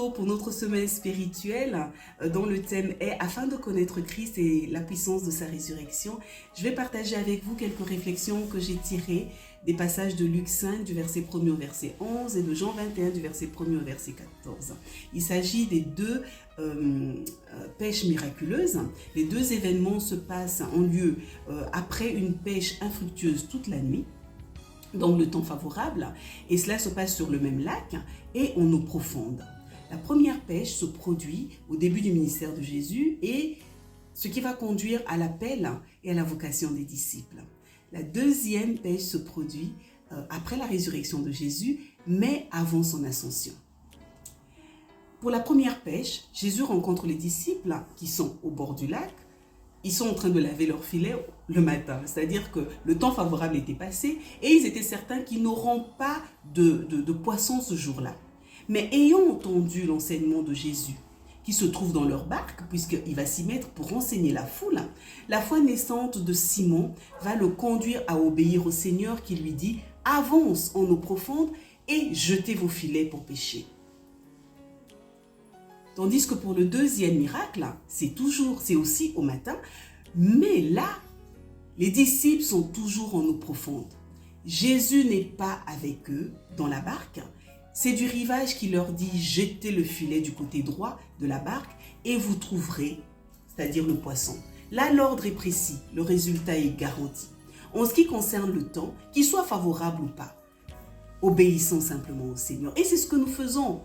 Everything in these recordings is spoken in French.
retour pour notre semaine spirituelle dont le thème est Afin de connaître Christ et la puissance de sa résurrection. Je vais partager avec vous quelques réflexions que j'ai tirées des passages de Luc 5 du verset 1er au verset 11 et de Jean 21 du verset 1er au verset 14. Il s'agit des deux pêches miraculeuses. Les deux événements se passent en lieu après une pêche infructueuse toute la nuit, donc le temps favorable, et cela se passe sur le même lac et en eau profonde. La première pêche se produit au début du ministère de Jésus et ce qui va conduire à l'appel et à la vocation des disciples. La deuxième pêche se produit après la résurrection de Jésus, mais avant son ascension. Pour la première pêche, Jésus rencontre les disciples qui sont au bord du lac. Ils sont en train de laver leur filet le matin, c'est-à-dire que le temps favorable était passé et ils étaient certains qu'ils n'auront pas de poisson ce jour-là. Mais ayant entendu l'enseignement de Jésus, qui se trouve dans leur barque, puisqu'il va s'y mettre pour enseigner la foule, la foi naissante de Simon va le conduire à obéir au Seigneur qui lui dit « Avance en eau profonde et jetez vos filets pour pêcher ». Tandis que pour le deuxième miracle, c'est aussi au matin, mais là, les disciples sont toujours en eau profonde. Jésus n'est pas avec eux dans la barque. C'est du rivage qui leur dit « Jetez le filet du côté droit de la barque et vous trouverez, c'est-à-dire le poisson ». Là, l'ordre est précis, le résultat est garanti. En ce qui concerne le temps, qu'il soit favorable ou pas, obéissons simplement au Seigneur. Et c'est ce que nous faisons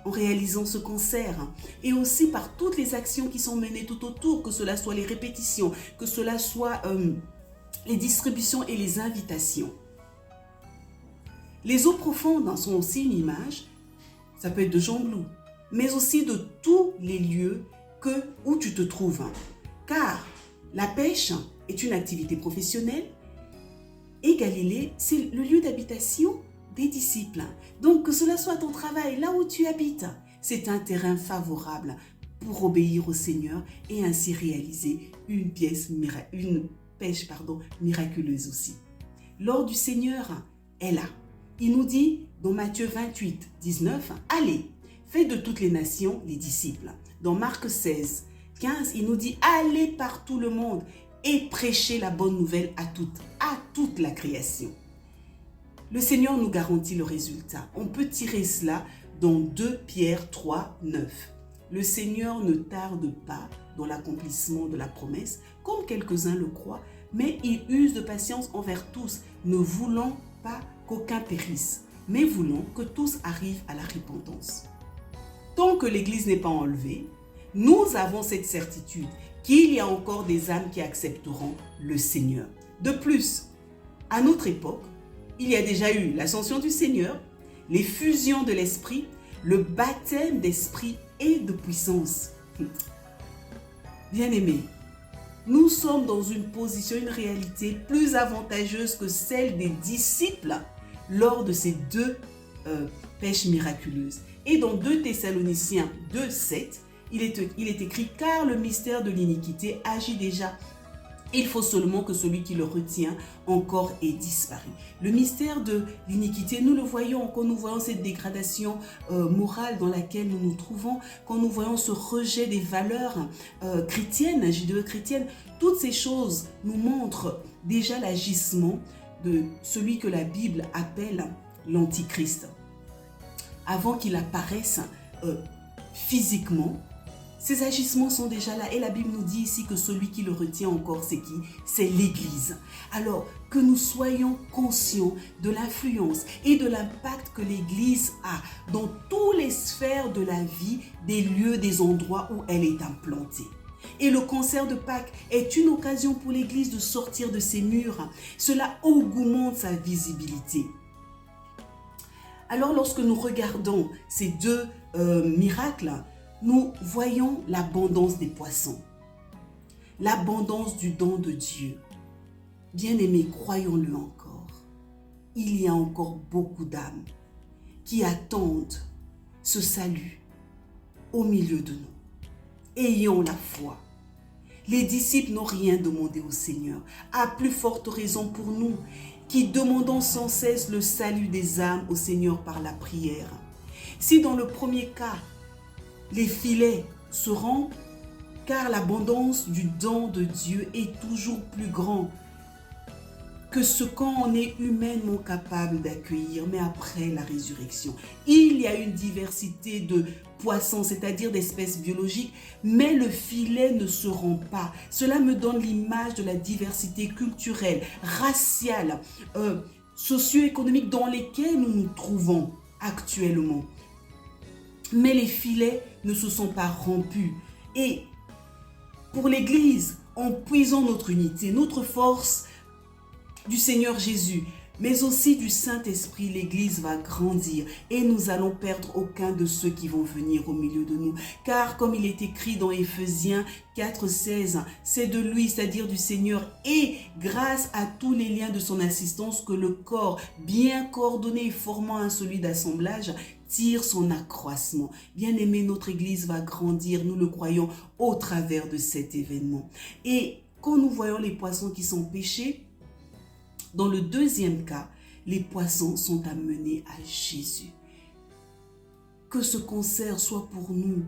en réalisant ce concert et aussi par toutes les actions qui sont menées tout autour, que cela soit les répétitions, que cela soit les distributions et les invitations. Les eaux profondes sont aussi une image, ça peut être de Jean-Blou, mais aussi de tous les lieux où tu te trouves. Car la pêche est une activité professionnelle et Galilée, c'est le lieu d'habitation des disciples. Donc que cela soit ton travail, là où tu habites, c'est un terrain favorable pour obéir au Seigneur et ainsi réaliser une pêche miraculeuse aussi. L'ordre du Seigneur est là. Il nous dit dans Matthieu 28, 19, « Allez, faites de toutes les nations les disciples. » Dans Marc 16, 15, il nous dit « Allez par tout le monde et prêchez la bonne nouvelle à toute la création. » Le Seigneur nous garantit le résultat. On peut tirer cela dans 2 Pierre 3, 9. Le Seigneur ne tarde pas dans l'accomplissement de la promesse, comme quelques-uns le croient, mais il use de patience envers tous, ne voulant pas qu'aucun périsse, mais voulant que tous arrivent à la repentance. Tant que l'Église n'est pas enlevée, nous avons cette certitude qu'il y a encore des âmes qui accepteront le Seigneur. De plus, à notre époque, il y a déjà eu l'ascension du Seigneur, les fusions de l'Esprit, le baptême d'Esprit et de puissance. Bien-aimés, nous sommes dans une position, une réalité plus avantageuse que celle des disciples lors de ces deux pêches miraculeuses. Et dans 2 Thessaloniciens 2, 7, il est écrit « Car le mystère de l'iniquité agit déjà. Il faut seulement que celui qui le retient encore ait disparu. » Le mystère de l'iniquité, nous le voyons quand nous voyons cette dégradation morale dans laquelle nous nous trouvons, quand nous voyons ce rejet des valeurs chrétiennes, judéo-chrétiennes. Toutes ces choses nous montrent déjà l'agissement de celui que la Bible appelle l'Antichrist. Avant qu'il apparaisse physiquement, ces agissements sont déjà là et la Bible nous dit ici que celui qui le retient encore, c'est qui? C'est l'Église. Alors que nous soyons conscients de l'influence et de l'impact que l'Église a dans toutes les sphères de la vie, des lieux, des endroits où elle est implantée. Et le concert de Pâques est une occasion pour l'Église de sortir de ses murs. Cela augmente sa visibilité. Alors lorsque nous regardons ces deux miracles, nous voyons l'abondance des poissons, l'abondance du don de Dieu. Bien-aimés, croyons-le encore. Il y a encore beaucoup d'âmes qui attendent ce salut au milieu de nous. Ayons la foi. Les disciples n'ont rien demandé au Seigneur. À plus forte raison pour nous, qui demandons sans cesse le salut des âmes au Seigneur par la prière. Si dans le premier cas, les filets se rompent, car l'abondance du don de Dieu est toujours plus grand que ce qu'on est humainement capable d'accueillir, mais après la résurrection. Il y a une diversité de poissons, c'est-à-dire d'espèces biologiques, mais le filet ne se rompt pas. Cela me donne l'image de la diversité culturelle, raciale, socio-économique dans lesquelles nous nous trouvons actuellement. Mais les filets ne se sont pas rompus. Et pour l'Église, en puisant notre unité, notre force du Seigneur Jésus, mais aussi du Saint-Esprit, l'Église va grandir et nous allons perdre aucun de ceux qui vont venir au milieu de nous. Car comme il est écrit dans Éphésiens 4,16, c'est de lui, c'est-à-dire du Seigneur, et grâce à tous les liens de son assistance que le corps, bien coordonné et formant un solide assemblage, tire son accroissement. Bien-aimé, notre Église va grandir, nous le croyons, au travers de cet événement. Et quand nous voyons les poissons qui sont pêchés, dans le deuxième cas, les poissons sont amenés à Jésus. Que ce concert soit pour nous,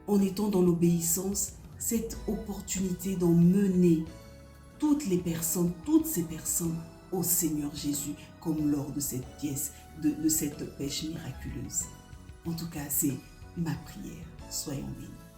en étant dans l'obéissance, cette opportunité d'emmener toutes ces personnes au Seigneur Jésus, comme lors de cette pièce, de cette pêche miraculeuse. En tout cas, c'est ma prière. Soyons bénis.